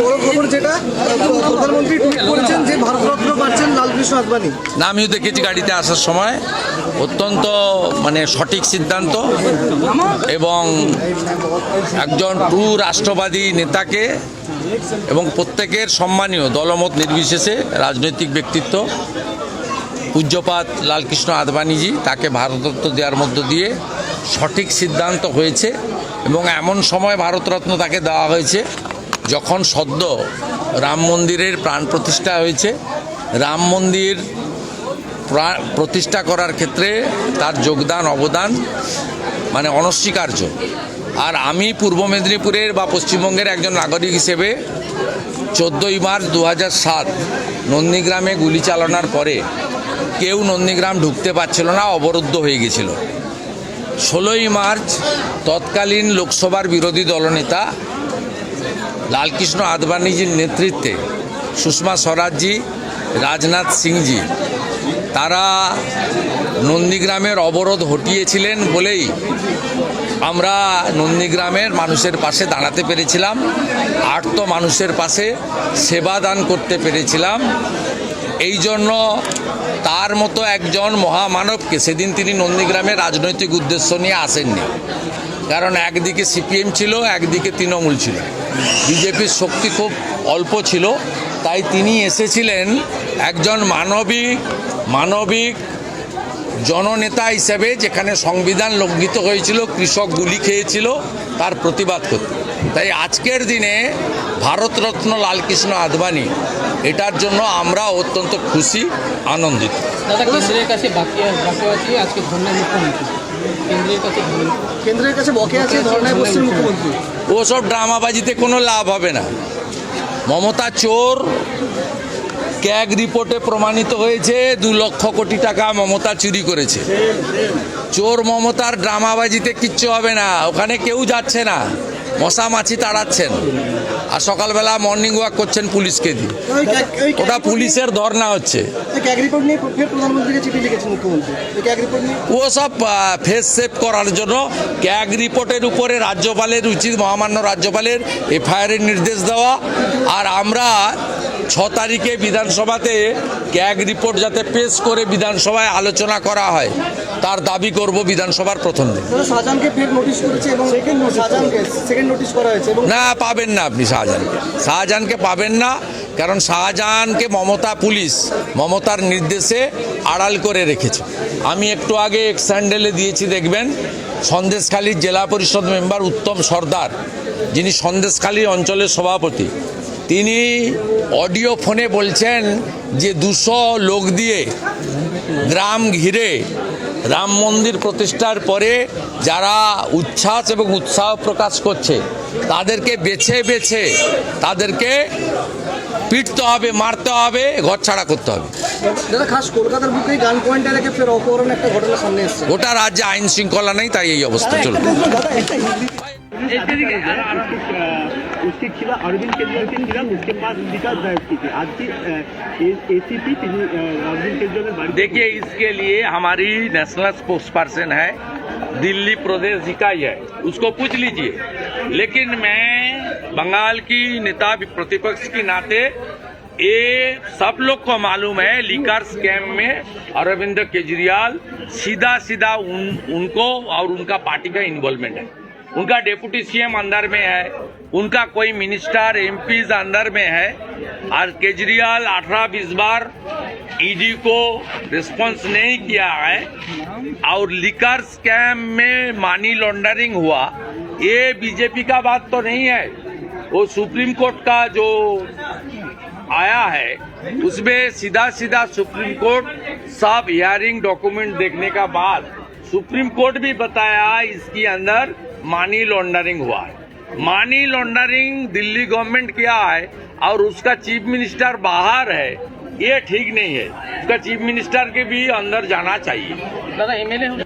বড় খবর যেটা প্রধানমন্ত্রী টুইট করেছেন যে ভারতরত্ন পাচ্ছেন লালকৃষ্ণ আদবানি। না, আমিও দেখেছি গাড়িতে আসার সময় অত্যন্ত সঠিক সিদ্ধান্ত এবং একজন ট্রু রাষ্ট্রবাদী নেতাকে এবং প্রত্যেকের সম্মানীয় দলমত নির্বিশেষে রাজনৈতিক ব্যক্তিত্ব পূজ্যপাত লালকৃষ্ণ আদবানিজি তাকে ভারতরত্ন দেওয়ার মধ্য দিয়ে সঠিক সিদ্ধান্ত হয়েছে এবং এমন সময় ভারতরত্ন তাকে দেওয়া হয়েছে যখন সদ্য রাম মন্দিরের প্রাণ প্রতিষ্ঠা হয়েছে। রাম মন্দির প্রতিষ্ঠা করার ক্ষেত্রে তার যোগদান অবদান অনস্বীকার্য। আর আমি পূর্ব মেদিনীপুরের বা পশ্চিমবঙ্গের একজন নাগরিক হিসেবে 14ই মার্চ 2007 নন্দীগ্রামে গুলি চালানোর পরে কেউ নন্দীগ্রাম ঢুকতে পারছিল না, অবরুদ্ধ হয়ে গেছিল। 16ই মার্চ তৎকালীন লোকসভার বিরোধী দলনেতা লালকৃষ্ণ আদবানিজির নেতৃত্বে সুষমা স্বরাজজি, রাজনাথ সিংজি তারা নন্দীগ্রামের অবরোধ হটিয়েছিলেন বলেই আমরা নন্দীগ্রামের মানুষের পাশে দাঁড়াতে পেরেছিলাম, আর্ত মানুষের পাশে সেবা দান করতে পেরেছিলাম। এই জন্য তার মতো একজন মহামানবকে সেদিন তিনি নন্দীগ্রামের রাজনৈতিক উদ্দেশ্য নিয়ে আসেননি, কারণ একদিকে সিপিএম ছিল, একদিকে তৃণমূল ছিল, বিজেপির শক্তি খুব অল্প ছিল। তাই তিনি এসেছিলেন একজন মানবিক জননেতা হিসেবে, যেখানে সংবিধান লঙ্ঘিত হয়েছিল, কৃষক গুলি খেয়েছিল, তার প্রতিবাদ করতে। তাই আজকের দিনে ভারতরত্ন লালকৃষ্ণ আদবানি এটার জন্য আমরা অত্যন্ত খুশি, আনন্দিত। দাদা, কেন্দ্রের কাছে বাকি আছে আজকে ধর্নায় মুখ্যমন্ত্রী, কেন্দ্রের কাছে বকে আছে ধর্নায় বসছেন মুখ্যমন্ত্রী। ওসব ড্রামাবাজিতে কোনো লাভ হবে না। মমতা চোর, ক্যাগ রিপোর্টে প্রমাণিত হয়েছে 2 লক্ষ কোটি টাকা মমতা চুরি করেছে। চোর মমতার ড্রামাবাজিতে কিচ্ছু হবে না। ওখানে কেউ যাচ্ছে না, মশা মাছি তাড়াচ্ছেন আর সকালবেলা মর্নিং ওয়াক করছেন পুলিশকে দিয়ে। ওটা পুলিশের ধর্না হচ্ছে। ও সব ফেস সেভ করার জন্য ক্যাগ রিপোর্টের উপরে রাজ্যপালের উচিত, মহামান্য রাজ্যপালের এফআইআরের নির্দেশ দেওয়া। আর আমরা 6 তারিখে বিধানসভাতে ক্যাগ রিপোর্ট যাতে পেশ করে বিধানসভায় আলোচনা করা হয় তার দাবি করব বিধানসভার প্রথম দিন। না, পাবেন না আপনি শাহজাহানকে পাবেন না, কারণ শাহজাহানকে মমতার নির্দেশে আড়াল করে রেখেছে। আমি একটু আগে এক্স হ্যান্ডেলে দিয়েছি, দেখবেন, সন্দেশখালীর জেলা পরিষদ মেম্বার উত্তম সর্দার, যিনি সন্দেশখালী অঞ্চলের সভাপতি, তিনি অডিও ফোনে বলছেন যে 200 লোক দিয়ে গ্রাম ঘিরে রাম মন্দির প্রতিষ্ঠার পরে যারা উচ্ছ্বাস এবং উৎসাহ প্রকাশ করছে তাদেরকে বেছে বেছে তাদেরকে পিটতে হবে, মারতে হবে, ঘরছাড়া করতে হবে। গোটা রাজ্যে আইন শৃঙ্খলা নেই, তাই এই অবস্থা চলবে। उसकी खिलाफ अरविंद केजरीवाल के खिलाफ उसके पास विकास दायर की थी। आज की एसीपी अरविंद केजरीवाल। देखिए, इसके लिए हमारी नेशनल स्पोक्स पर्सन है, दिल्ली प्रदेश इकाई है, उसको पूछ लीजिए। लेकिन मैं बंगाल की नेता प्रतिपक्ष के नाते ये सब लोग को मालूम है, लीकर स्कैम में अरविंद केजरीवाल सीधा उनको और उनका पार्टी का इन्वॉल्वमेंट है। उनका डेप्यूटी सीएम अंदर में है, उनका कोई मिनिस्टर एमपीज अंदर में है। और केजरीवाल 18-20 बार ईडी को रिस्पॉन्स नहीं किया है। और लिकर स्कैम में मनी लॉन्ड्रिंग हुआ, ये बीजेपी का बात तो नहीं है। वो सुप्रीम कोर्ट का जो आया है उसमें सीधा सुप्रीम कोर्ट सब हियरिंग डॉक्यूमेंट देखने का बाद सुप्रीम कोर्ट भी बताया इसके अंदर मनी लॉन्ड्रिंग हुआ है। मनी लॉन्ड्रिंग दिल्ली गवर्नमेंट किया है और उसका चीफ मिनिस्टर बाहर है, ये ठीक नहीं है। उसका चीफ मिनिस्टर के भी अंदर जाना चाहिए। दादा, एमएलए